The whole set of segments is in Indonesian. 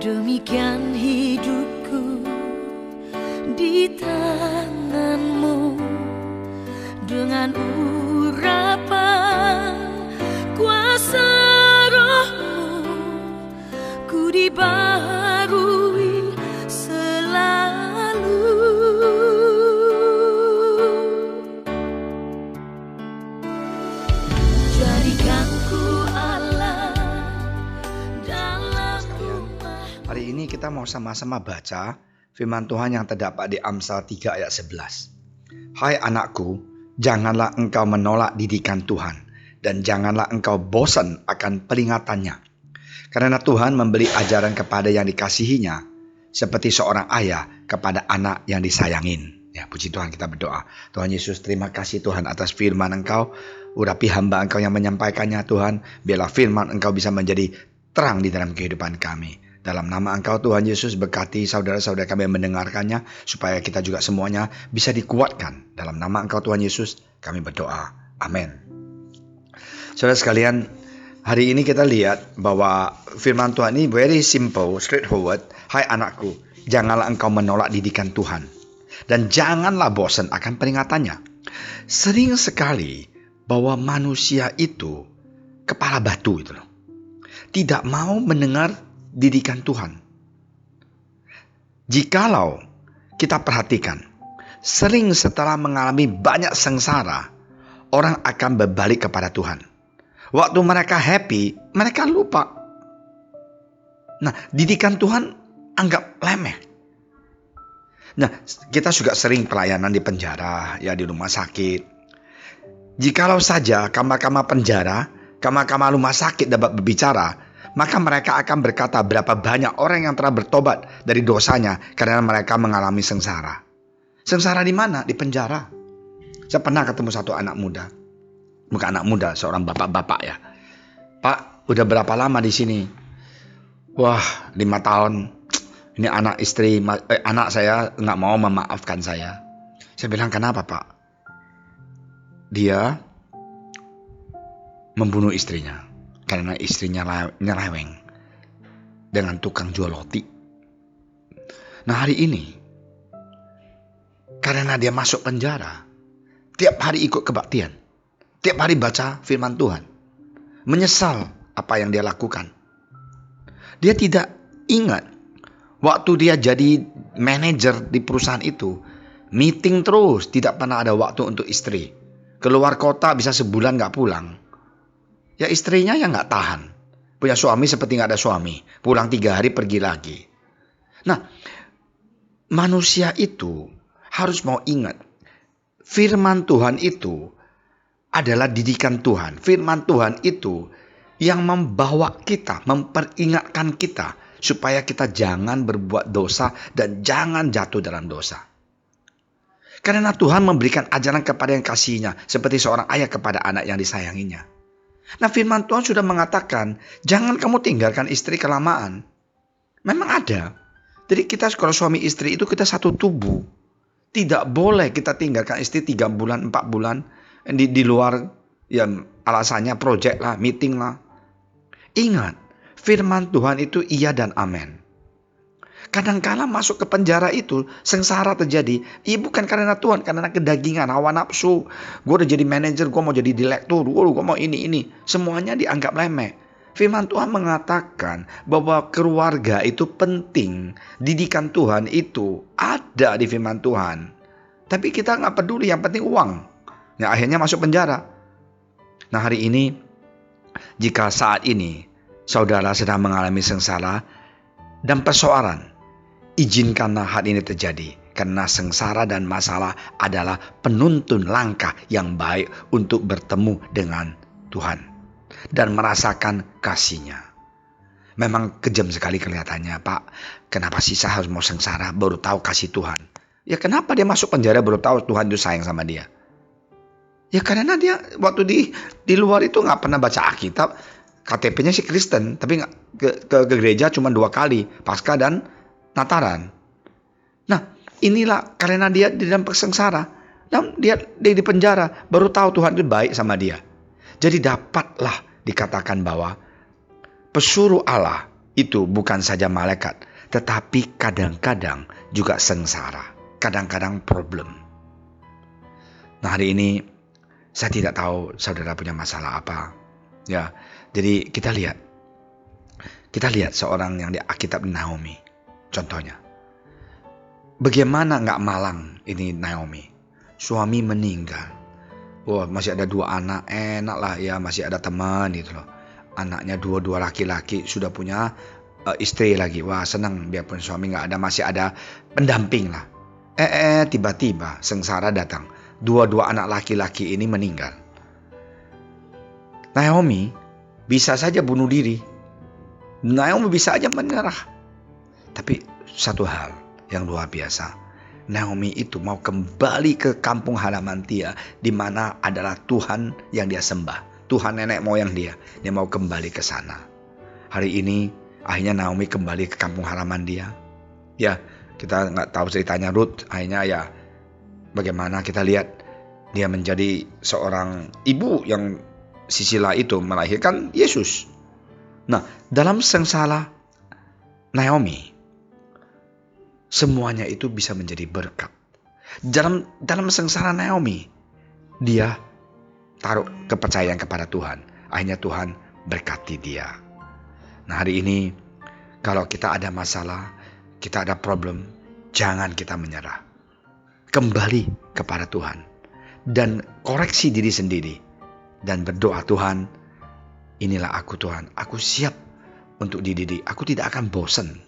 Demikian hidupku di tanganmu, dengan urapan kuasa Rohmu, ku dibaharui selalu. Jadikan ku Allah dalam rumah. Hari ini kita mau sama-sama baca firman Tuhan yang terdapat di Amsal 3 ayat 11. Hai anakku, janganlah engkau menolak didikan Tuhan, dan janganlah engkau bosan akan peringatannya. Karena Tuhan memberi ajaran kepada yang dikasihinya, seperti seorang ayah kepada anak yang disayangin. Ya, puji Tuhan, kita berdoa. Tuhan Yesus, terima kasih Tuhan atas firman Engkau. Urapi hamba Engkau yang menyampaikannya Tuhan. Biarlah firman Engkau bisa menjadi terang di dalam kehidupan kami. Dalam nama Engkau Tuhan Yesus, berkati saudara-saudara kami yang mendengarkannya, supaya kita juga semuanya bisa dikuatkan. Dalam nama Engkau Tuhan Yesus, kami berdoa. Amin. Saudara sekalian, hari ini kita lihat bahwa firman Tuhan ini very simple, straightforward. Hai anakku, janganlah engkau menolak didikan Tuhan, dan janganlah bosan akan peringatannya. Sering sekali bahwa manusia itu kepala batu itu loh, tidak mau mendengar didikan Tuhan. Jikalau kita perhatikan, sering setelah mengalami banyak sengsara, orang akan berbalik kepada Tuhan. Waktu mereka happy, mereka lupa. Nah, didikan Tuhan anggap remeh. Nah, kita juga sering pelayanan di penjara, ya di rumah sakit. Jikalau saja kamar-kamar penjara, kamar-kamar rumah sakit dapat berbicara, maka mereka akan berkata berapa banyak orang yang telah bertobat dari dosanya karena mereka mengalami sengsara. Sengsara di mana? Di penjara. Saya pernah ketemu satu anak muda. Bukan anak muda, seorang bapak-bapak ya. Pak, udah berapa lama di sini? Wah, 5 tahun. Ini anak saya nggak mau memaafkan saya. Saya bilang, kenapa Pak? Dia membunuh istrinya karena istrinya nyeleweng dengan tukang jual roti. Nah, hari ini karena dia masuk penjara, tiap hari ikut kebaktian, tiap hari baca firman Tuhan, menyesal apa yang dia lakukan. Dia tidak ingat waktu dia jadi manajer di perusahaan itu, meeting terus, tidak pernah ada waktu untuk istri. Keluar kota bisa sebulan gak pulang. Ya istrinya yang gak tahan. Punya suami seperti gak ada suami. Pulang 3 hari pergi lagi. Nah, manusia itu harus mau ingat, firman Tuhan itu adalah didikan Tuhan. Firman Tuhan itu yang membawa kita, memperingatkan kita, supaya kita jangan berbuat dosa dan jangan jatuh dalam dosa. Karena Tuhan memberikan ajaran kepada yang kasihnya, seperti seorang ayah kepada anak yang disayanginya. Nah, firman Tuhan sudah mengatakan, jangan kamu tinggalkan istri kelamaan. Memang ada. Jadi kita kalau suami istri itu kita satu tubuh. Tidak boleh kita tinggalkan istri 3 bulan, 4 bulan. Di luar, ya alasannya project lah, meeting lah. Ingat, firman Tuhan itu iya dan amin. Kadang-kala masuk ke penjara itu, sengsara terjadi. Bukan karena Tuhan, karena kedagingan, hawa nafsu. Gue udah jadi manajer, gue mau jadi direktur, gue mau ini. Semuanya dianggap remeh. Firman Tuhan mengatakan bahwa keluarga itu penting. Didikan Tuhan itu ada di firman Tuhan. Tapi kita gak peduli, yang penting uang. Nah, akhirnya masuk penjara. Nah, hari ini, jika saat ini saudara sedang mengalami sengsara dan persoalan, izinkanlah hal ini terjadi. Karena sengsara dan masalah adalah penuntun langkah yang baik untuk bertemu dengan Tuhan dan merasakan kasih-Nya. Memang kejam sekali kelihatannya, Pak. Kenapa sih saya harus mau sengsara baru tahu kasih Tuhan? Ya kenapa dia masuk penjara baru tahu Tuhan itu sayang sama dia? Ya karena dia waktu di luar itu nggak pernah baca Alkitab. KTP-nya sih Kristen, tapi nggak ke gereja cuma 2 kali, Paskah dan Nataran. Nah, inilah karena dia di dalam sengsara, dan dia di penjara baru tahu Tuhan itu baik sama dia. Jadi dapatlah dikatakan bahwa pesuruh Allah itu bukan saja malaikat, tetapi kadang-kadang juga sengsara, kadang-kadang problem. Nah, hari ini saya tidak tahu saudara punya masalah apa. Ya, jadi kita lihat seorang yang di Alkitab, Naomi. Contohnya, bagaimana nggak malang ini Naomi? Suami meninggal. Wah, masih ada 2 anak, enak lah ya, masih ada teman gitu loh. Anaknya 2 laki-laki, sudah punya istri lagi. Wah, senang biarpun suami nggak ada, masih ada pendamping lah. Tiba-tiba sengsara datang. 2 anak laki-laki ini meninggal. Naomi bisa saja bunuh diri. Naomi bisa aja menyerah. Tapi satu hal yang luar biasa, Naomi itu mau kembali ke kampung halaman dia, di mana adalah Tuhan yang dia sembah, Tuhan nenek moyang dia. Dia mau kembali ke sana. Hari ini akhirnya Naomi kembali ke kampung halaman dia. Ya, kita nggak tahu ceritanya Ruth. Akhirnya ya, bagaimana kita lihat dia menjadi seorang ibu yang Sisila itu melahirkan Yesus. Nah, dalam sengsara Naomi, semuanya itu bisa menjadi berkat. Dalam sengsara Naomi, dia taruh kepercayaan kepada Tuhan. Akhirnya Tuhan berkati dia. Nah, hari ini kalau kita ada masalah, kita ada problem, jangan kita menyerah. Kembali kepada Tuhan dan koreksi diri sendiri dan berdoa, Tuhan, inilah aku Tuhan, aku siap untuk dididik. Aku tidak akan bosan.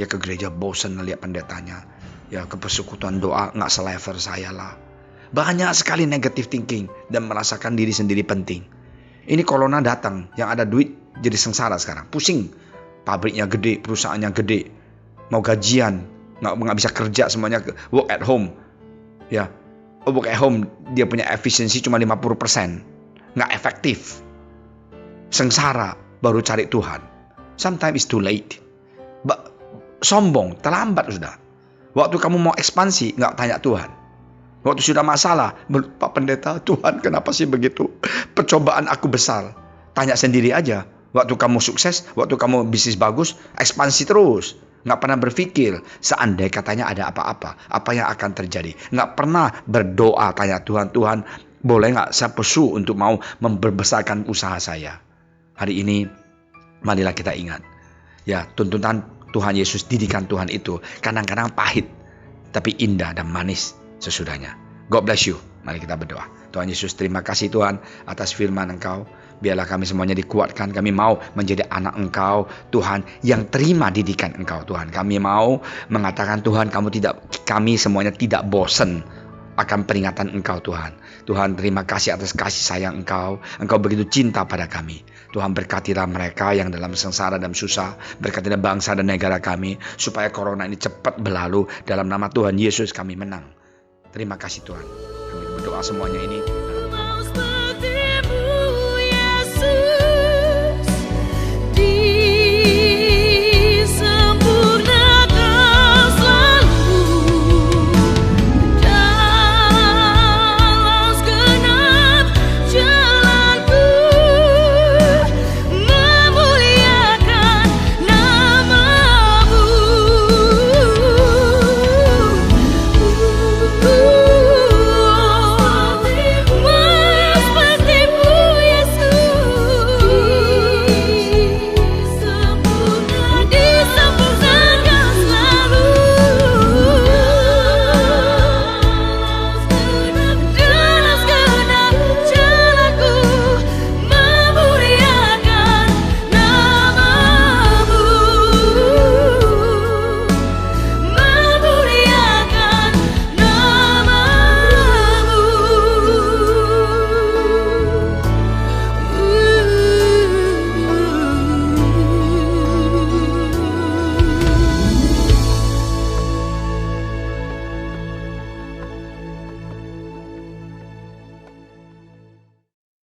Ya, ke gereja bosan melihat pendetanya. Ya, ke persekutuan doa nggak selevel saya lah. Banyak sekali negative thinking dan merasakan diri sendiri penting. Ini corona datang, yang ada duit jadi sengsara sekarang. Pusing, pabriknya gede, perusahaannya gede, mau gajian, nggak bisa kerja, semuanya work at home. Ya, work at home dia punya efisiensi cuma 50%. Nggak efektif. Sengsara, baru cari Tuhan. Sometimes it's too late. Sombong, terlambat sudah. Waktu kamu mau ekspansi, nggak tanya Tuhan. Waktu sudah masalah, Pak Pendeta, Tuhan kenapa sih begitu? Percobaan aku besar. Tanya sendiri aja. Waktu kamu sukses, waktu kamu bisnis bagus, ekspansi terus. Nggak pernah berpikir, seandainya katanya ada apa-apa, apa yang akan terjadi. Nggak pernah berdoa, tanya Tuhan, Tuhan, boleh nggak saya pursue untuk mau membesarkan usaha saya? Hari ini, marilah kita ingat. Ya, tuntutan Tuhan Yesus, didikan Tuhan itu kadang-kadang pahit, tapi indah dan manis sesudahnya. God bless you. Mari kita berdoa. Tuhan Yesus, terima kasih Tuhan atas firman Engkau. Biarlah kami semuanya dikuatkan. Kami mau menjadi anak Engkau, Tuhan, yang terima didikan Engkau, Tuhan. Kami mau mengatakan, Tuhan, kami semuanya tidak bosan akan peringatan Engkau, Tuhan. Tuhan, terima kasih atas kasih sayang Engkau. Engkau begitu cinta pada kami. Tuhan, berkatilah mereka yang dalam sengsara dan susah. Berkatilah bangsa dan negara kami, supaya corona ini cepat berlalu. Dalam nama Tuhan Yesus kami menang. Terima kasih Tuhan. Kami berdoa semuanya ini